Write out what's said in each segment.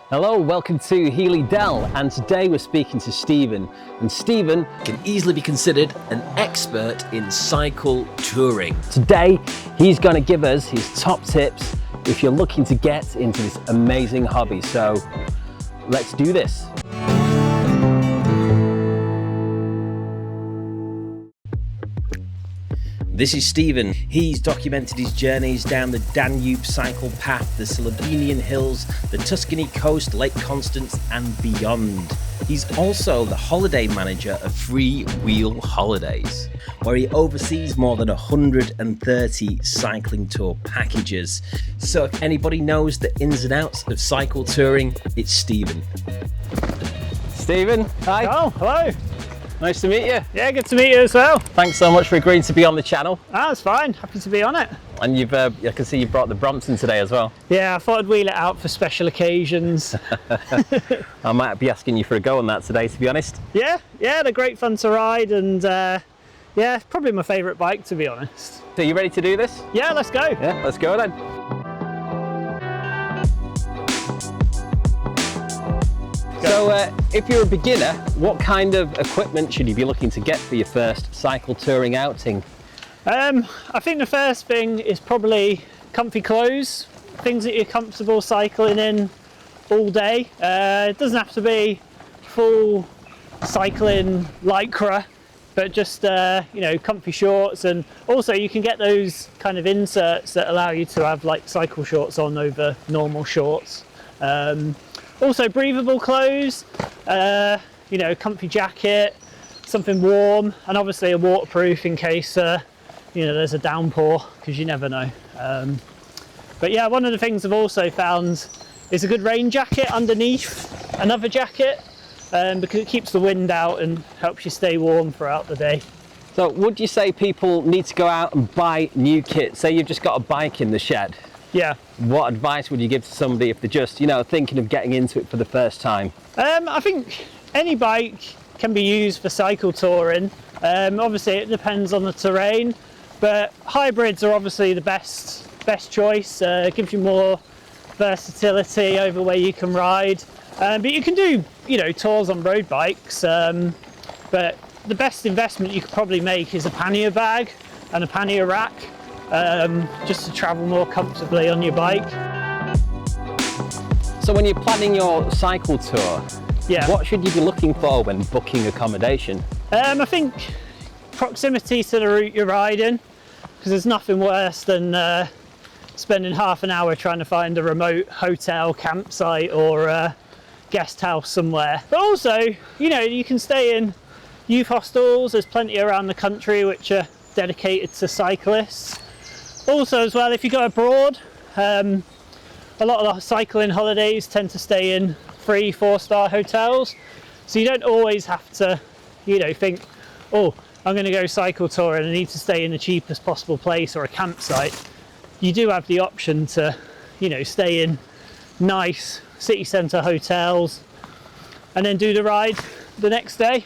Hello, welcome to Healey Dell, and today we're speaking to Stephen. And Stephen can easily be considered an expert in cycle touring. Today, he's going to give us his top tips if you're looking to get into this amazing hobby. So let's do this. This is Stephen. He's documented his journeys down the Danube Cycle Path, the Slovenian hills, the Tuscany coast, Lake Constance and beyond. He's also the holiday manager of Freewheel Holidays, where he oversees more than 130 cycling tour packages. So if anybody knows the ins and outs of cycle touring, it's Stephen. Stephen, hi. Oh, hello. Nice to meet you. Yeah, good to meet you as well. Thanks so much for agreeing to be on the channel. That's fine, happy to be on it. And you've, I can see you brought the Brompton today as well. Yeah, I thought I'd wheel it out for special occasions. I might be asking you for a go on that today, to be honest. Yeah, they're great fun to ride, and yeah, probably my favourite bike, to be honest. So you ready to do this? Yeah, let's go. Yeah, let's go then. So if you're a beginner, what kind of equipment should you be looking to get for your first cycle touring outing? I think the first thing is probably comfy clothes, things that you're comfortable cycling in all day. It doesn't have to be full cycling lycra, but just you know, comfy shorts, and also you can get those kind of inserts that allow you to have like cycle shorts on over normal shorts. Also breathable clothes, you know, comfy jacket, something warm, and obviously a waterproof in case you know, there's a downpour, because you never know. But yeah, one of the things I've also found is a good rain jacket underneath another jacket, because it keeps the wind out and helps you stay warm throughout the day. So would you say people need to go out and buy new kit? Say you've just got a bike in the shed. Yeah. What advice would you give to somebody if they're just, you know, thinking of getting into it for the first time? I think any bike can be used for cycle touring. Obviously it depends on the terrain, but hybrids are obviously the best choice. It gives you more versatility over where you can ride. But you can do, you know, tours on road bikes. But the best investment you could probably make is a pannier bag and a pannier rack. Just to travel more comfortably on your bike. So when you're planning your cycle tour, yeah, what should you be looking for when booking accommodation? I think proximity to the route you're riding, because there's nothing worse than spending half an hour trying to find a remote hotel, campsite or guest house somewhere. But also, you know, you can stay in youth hostels. There's plenty around the country which are dedicated to cyclists. Also as well, if you go abroad, a lot of the cycling holidays tend to stay in 3-4-star hotels, so you don't always have to, you know, think, oh, I'm going to go cycle tour and I need to stay in the cheapest possible place or a campsite. You do have the option to, you know, stay in nice city centre hotels and then do the ride the next day.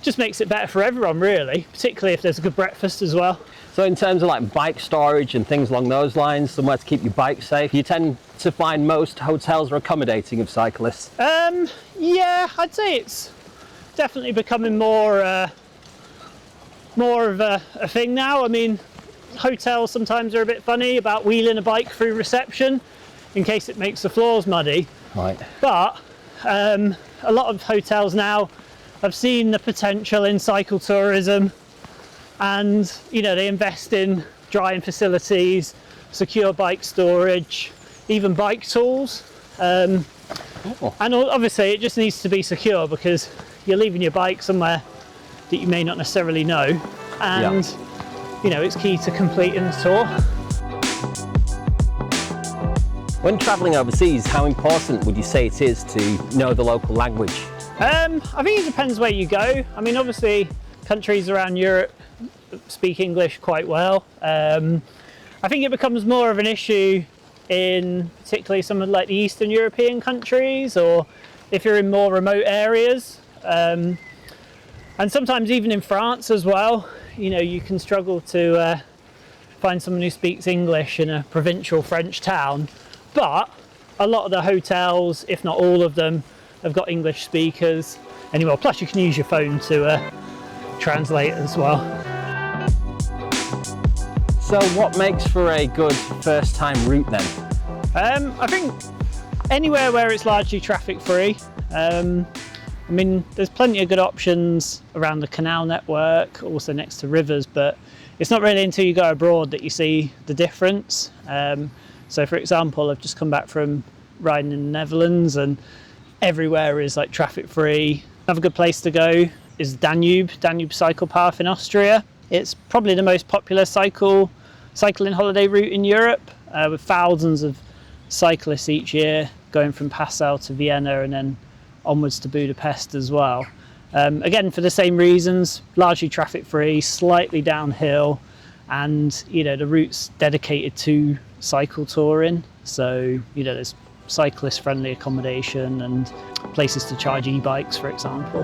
Just makes it better for everyone really, particularly if there's a good breakfast as well. So in terms of like bike storage and things along those lines, somewhere to keep your bike safe, you tend to find most hotels are accommodating of cyclists? Yeah, I'd say it's definitely becoming more of a thing now. I mean, hotels sometimes are a bit funny about wheeling a bike through reception in case it makes the floors muddy. Right. But a lot of hotels now have seen the potential in cycle tourism, and you know, they invest in drying facilities, secure bike storage, even bike tools. And obviously it just needs to be secure because you're leaving your bike somewhere that you may not necessarily know, and you know, it's key to completing the tour. When travelling overseas, how important would you say it is to know the local language? I think it depends where you go. I mean, obviously countries around Europe speak English quite well. I think it becomes more of an issue in particularly some of like the Eastern European countries, or if you're in more remote areas. And sometimes even in France as well, you know, you can struggle to find someone who speaks English in a provincial French town. But a lot of the hotels, if not all of them, have got English speakers anymore. Plus you can use your phone to translate as well. So what makes for a good first time route then? I think anywhere where it's largely traffic free. I mean, there's plenty of good options around the canal network, also next to rivers, but it's not really until you go abroad that you see the difference. So for example, I've just come back from riding in the Netherlands and everywhere is like traffic free. Another good place to go is Danube Cycle Path in Austria. It's probably the most popular cycling holiday route in Europe, with thousands of cyclists each year going from Passau to Vienna and then onwards to Budapest as well. Again, for the same reasons, largely traffic free, slightly downhill, and the route's dedicated to cycle touring. So there's cyclist friendly accommodation and places to charge e-bikes, for example.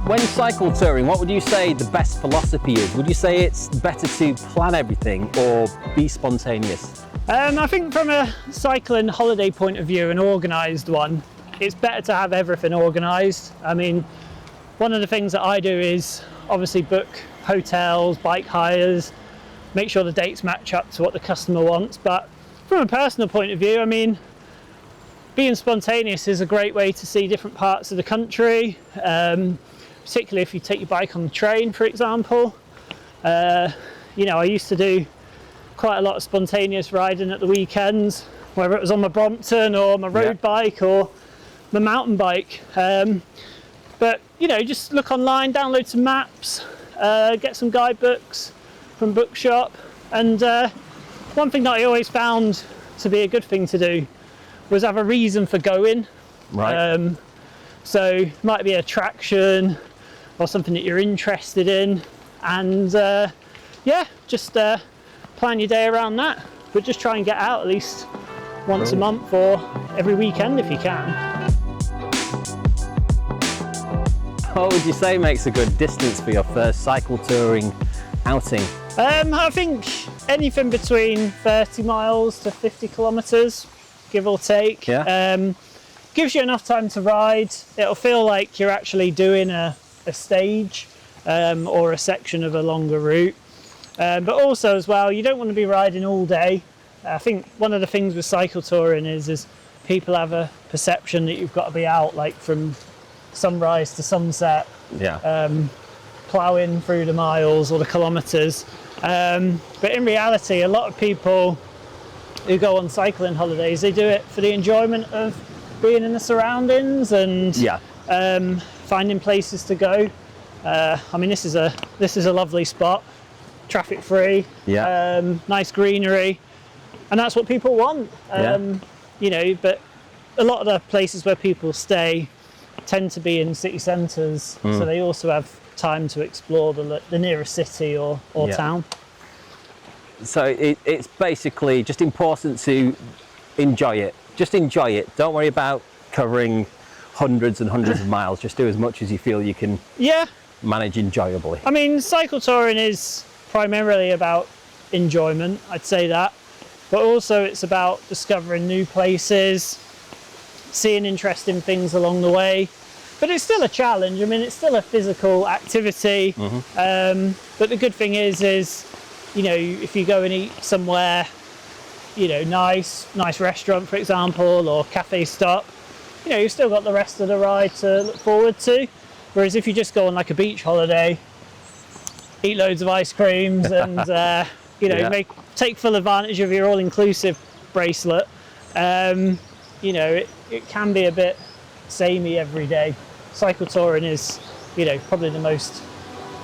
When cycle touring, what would you say the best philosophy is? Would you say it's better to plan everything or be spontaneous? I think from a cycling holiday point of view, an organised one, it's better to have everything organised. I mean, one of the things that I do is obviously book hotels, bike hires, make sure the dates match up to what the customer wants. But from a personal point of view, I mean, being spontaneous is a great way to see different parts of the country, particularly if you take your bike on the train, for example. I used to do quite a lot of spontaneous riding at the weekends, whether it was on my Brompton or my road bike or my mountain bike. But just look online, download some maps, get some guidebooks from bookshop. And one thing that I always found to be a good thing to do was have a reason for going. Right. So it might be an attraction or something that you're interested in, and just plan your day around that. But just try and get out at least once a month or every weekend if you can. What would you say makes a good distance for your first cycle touring outing? I think anything between 30 miles to 50 kilometres, give or take. Yeah. Gives you enough time to ride. It'll feel like you're actually doing a stage or a section of a longer route. But also as well, you don't want to be riding all day. I think one of the things with cycle touring is people have a perception that you've got to be out like from sunrise to sunset, ploughing through the miles or the kilometres. But in reality, a lot of people who go on cycling holidays, they do it for the enjoyment of being in the surroundings and finding places to go. I mean, this is a lovely spot, traffic free, nice greenery, and that's what people want. But a lot of the places where people stay tend to be in city centres, so they also have time to explore the nearest city or town. So it's basically just important to enjoy it. Just enjoy it. Don't worry about covering hundreds and hundreds of miles. Just do as much as you feel you can manage enjoyably. I mean, cycle touring is primarily about enjoyment, I'd say that. But also it's about discovering new places, seeing interesting things along the way. But it's still a challenge. I mean, it's still a physical activity. But the good thing is, if you go and eat somewhere, nice restaurant, for example, or cafe stop, you've still got the rest of the ride to look forward to. Whereas if you just go on like a beach holiday, eat loads of ice creams and, take full advantage of your all-inclusive bracelet, it can be a bit samey every day. Cycle touring is, probably the most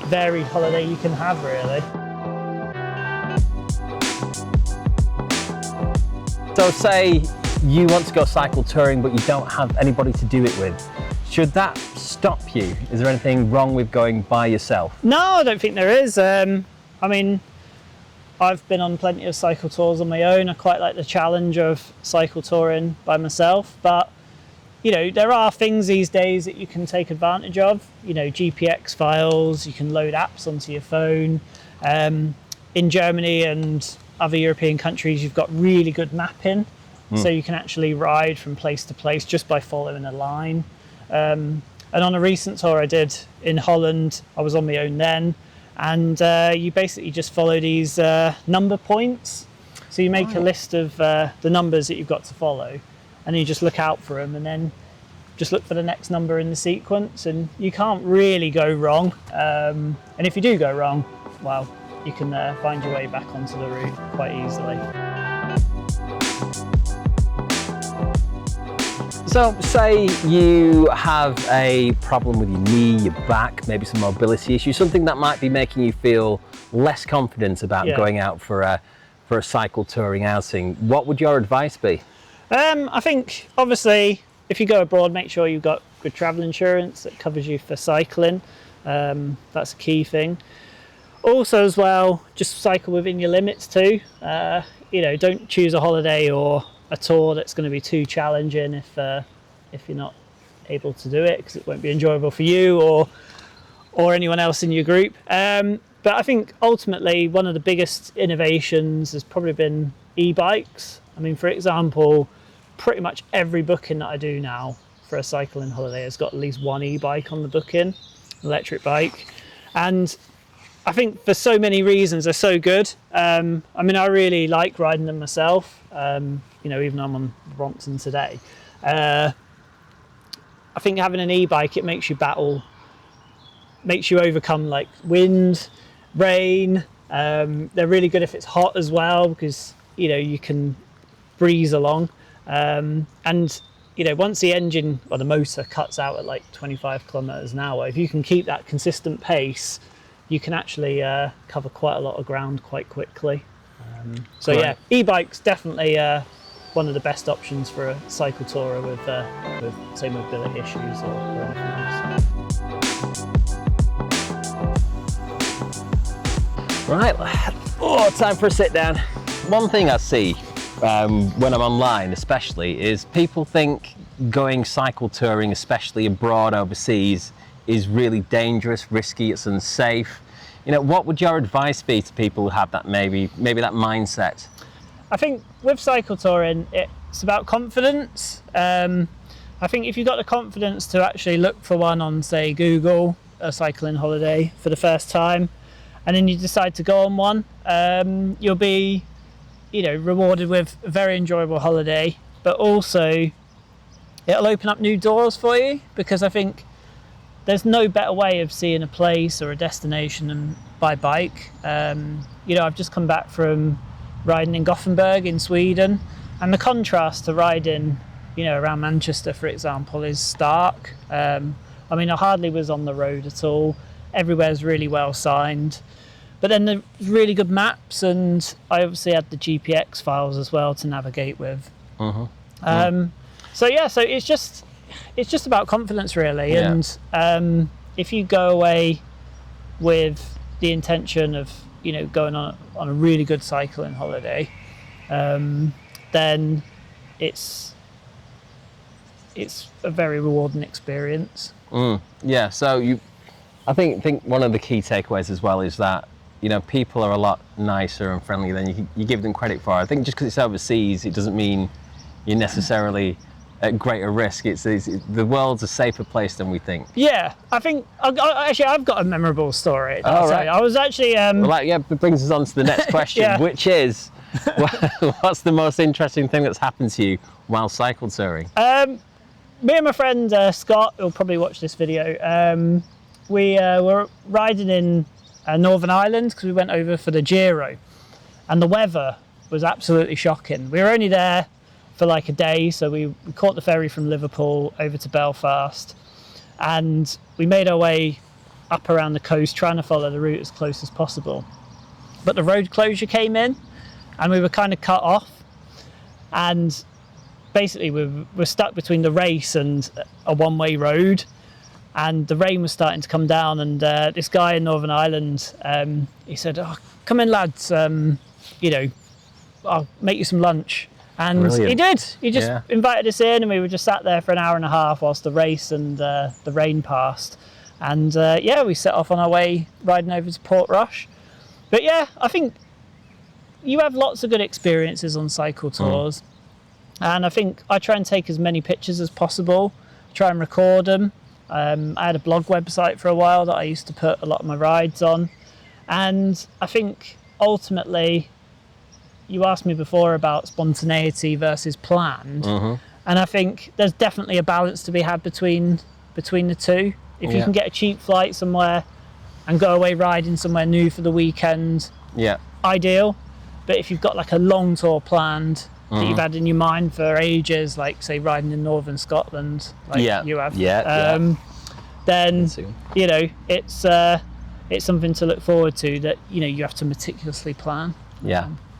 varied holiday you can have, really. So say you want to go cycle touring but you don't have anybody to do it with. Should that stop you? Is there anything wrong with going by yourself? No, I don't think there is. I mean, I've been on plenty of cycle tours on my own. I quite like the challenge of cycle touring by myself, but there are things these days that you can take advantage of. GPX files, you can load apps onto your phone. In Germany and other European countries, you've got really good mapping. So you can actually ride from place to place just by following a line. And on a recent tour I did in Holland, I was on my own then, and you basically just follow these number points. So you make a list of the numbers that you've got to follow, and you just look out for them, and then just look for the next number in the sequence, and you can't really go wrong. And if you do go wrong, well, you can find your way back onto the route quite easily. So say you have a problem with your knee, your back, maybe some mobility issues, something that might be making you feel less confident about going out for a cycle touring outing. What would your advice be? I think obviously if you go abroad, make sure you've got good travel insurance that covers you for cycling. That's a key thing. Also as well, just cycle within your limits too. You know, don't choose a holiday or a tour that's going to be too challenging if you're not able to do it, because it won't be enjoyable for you or anyone else in your group. But I think ultimately one of the biggest innovations has probably been e-bikes. I mean, for example, pretty much every booking that I do now for a cycling holiday has got at least one e-bike on the booking, electric bike. And I think for so many reasons they're so good. I mean, I really like riding them myself. You know, even though I'm on Brompton today. I think having an e-bike, it makes you overcome like wind, rain. They're really good if it's hot as well, because, you know, you can breeze along. And, you know, once the engine or the motor cuts out at like 25 kilometers an hour, if you can keep that consistent pace, you can actually cover quite a lot of ground quite quickly. So yeah, e-bikes definitely one of the best options for a cycle tourer with say mobility issues or anything else. Right, time for a sit down. One thing I see when I'm online especially is people think going cycle touring, especially abroad overseas, is really dangerous, risky, it's unsafe. You know, what would your advice be to people who have that maybe that mindset? I think with cycle touring, it's about confidence. I think if you've got the confidence to actually look for one on, say, Google, a cycling holiday for the first time, and then you decide to go on one, you'll be, you know, rewarded with a very enjoyable holiday, but also it'll open up new doors for you, because I think there's no better way of seeing a place or a destination than by bike. You know, I've just come back from riding in Gothenburg in Sweden, and the contrast to riding, you know, around Manchester, for example, is stark. I mean, I hardly was on the road at all. Everywhere's really well signed. But then there's really good maps, and I obviously had the GPX files as well to navigate with. So yeah, so it's just about confidence really. Yeah. And if you go away with the intention of, you know, going on a really good cycling holiday, then it's a very rewarding experience. Yeah, so I think one of the key takeaways as well is that, you know, people are a lot nicer and friendlier than you give them credit for. I think just because it's overseas, it doesn't mean you're necessarily at greater risk. It's the world's a safer place than we think. Yeah, I think actually I've got a memorable story. Right. I was actually it brings us on to the next question, Yeah. which is, what's the most interesting thing that's happened to you while cycle touring? Me and my friend Scott, who'll probably watch this video, we were riding in Northern Ireland because we went over for the Giro, and the weather was absolutely shocking. We were only there for like a day, so we caught the ferry from Liverpool over to Belfast, and we made our way up around the coast trying to follow the route as close as possible. But the road closure came in and we were kind of cut off, and basically we're stuck between the race and a one-way road, and the rain was starting to come down, and this guy in Northern Ireland, he said, "Oh, come in lads, you know, I'll make you some lunch." And Brilliant. he did. He just invited us in, and we were just sat there for an hour and a half whilst the race and the rain passed. And yeah, we set off on our way riding over to Portrush. But yeah, I think you have lots of good experiences on cycle tours. And I think I try and take as many pictures as possible, try and record them. I had a blog website for a while that I used to put a lot of my rides on. And I think ultimately, you asked me before about spontaneity versus planned. And I think there's definitely a balance to be had between the two. If you can get a cheap flight somewhere and go away riding somewhere new for the weekend, ideal. But if you've got like a long tour planned that you've had in your mind for ages, like say riding in northern Scotland, like you have, then you know it's something to look forward to that you have to meticulously plan.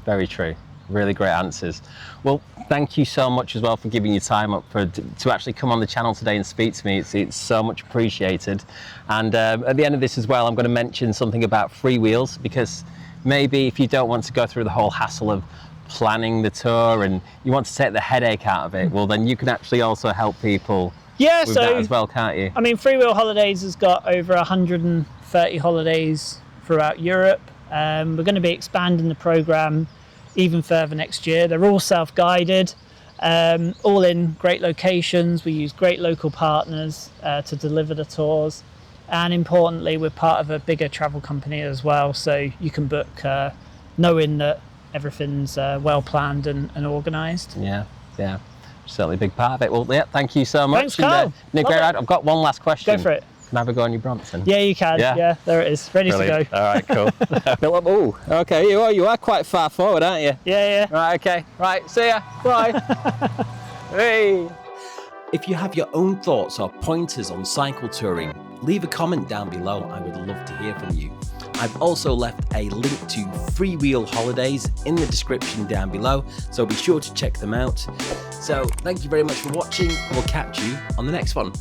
Very true. Really great answers. Well, thank you so much as well for giving your time up to actually come on the channel today and speak to me. It's so much appreciated. And at the end of this as well, I'm going to mention something about Freewheels, because maybe if you don't want to go through the whole hassle of planning the tour and you want to take the headache out of it, well, then you can actually also help people with that as well, can't you? I mean, Freewheel Holidays has got over 130 holidays throughout Europe. We're going to be expanding the programme even further next year. They're all self-guided, all in great locations. We use great local partners to deliver the tours, and importantly, we're part of a bigger travel company as well, so you can book knowing that everything's well planned and organised. Certainly a big part of it. Well, thank you so much. Thanks, Karl. I've got one last question. Go for it. Can I have a go on your Brompton? Yeah, you can. Yeah, there it is, ready Brilliant. to go. All right, cool. Philip, okay, you are quite far forward, aren't you? Yeah. Right, okay. Right, see ya. Bye. Hey. If you have your own thoughts or pointers on cycle touring, leave a comment down below. I would love to hear from you. I've also left a link to Freewheel Holidays in the description down below, so be sure to check them out. So thank you very much for watching. We'll catch you on the next one.